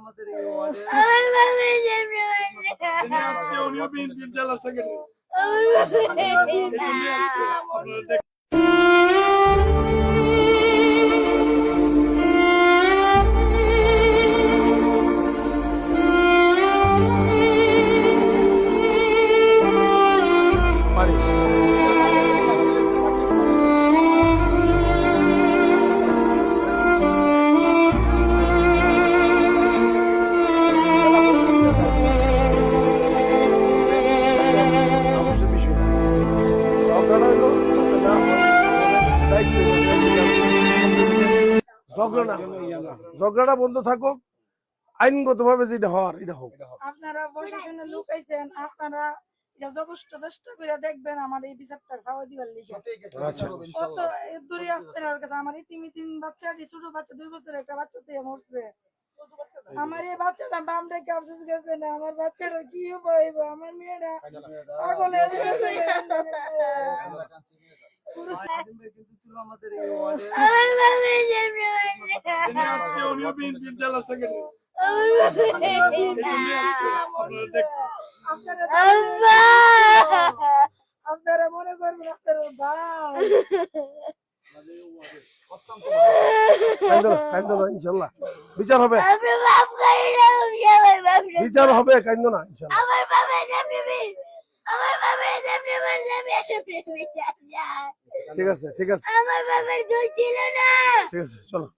আমাদের এই ওয়ার্ডে আমার বাবা তিনি আসছে উনিও বিএনপির জেলা সেক্রেটারি ঝগড়াটা বন্ধ থাকুক, আইনগত ভাবে যেটা হওয়ার এটা হোক। আপনারা প্রশাসনের লোক আইছেন, আপনারা এটা যথেষ্ট চেষ্টা করে দেখবেন আমার এই বিচারটা খাওয়া দিবার লিগে। আচ্ছা কত দূরে আপনার কাছে আমার এই তিন বাচ্চা, ছোট বাচ্চা 2 বছরের একটা বাচ্চা তো মরছে। আমার এই বাচ্চাটা বামটা কাপসে গেছে না, আমার বাচ্চাটা কি হইব, আমার মেয়েরা পাগল হয়ে গেছে। কিন্তু ছিল আমাদের এই ওয়ার্ডে আমার বাবা তিনি আসছে উনিও বিএনপির জেলা সেক্রেটারি আপনারা মনে করবেন আপনার ভাই ইনশাল্লাহ বিচার হবে, আমি বাপ করি না, সবাই বাপ রে। বিচার হবে, কাইন্দ না ইনশাল্লাহ। আমার বাবা যাবে, আমার বাবা যাবে, বিচার যায়। ঠিক আছে ঠিক আছে আমার বাবার দোষ ছিল না। ঠিক আছে, চলো।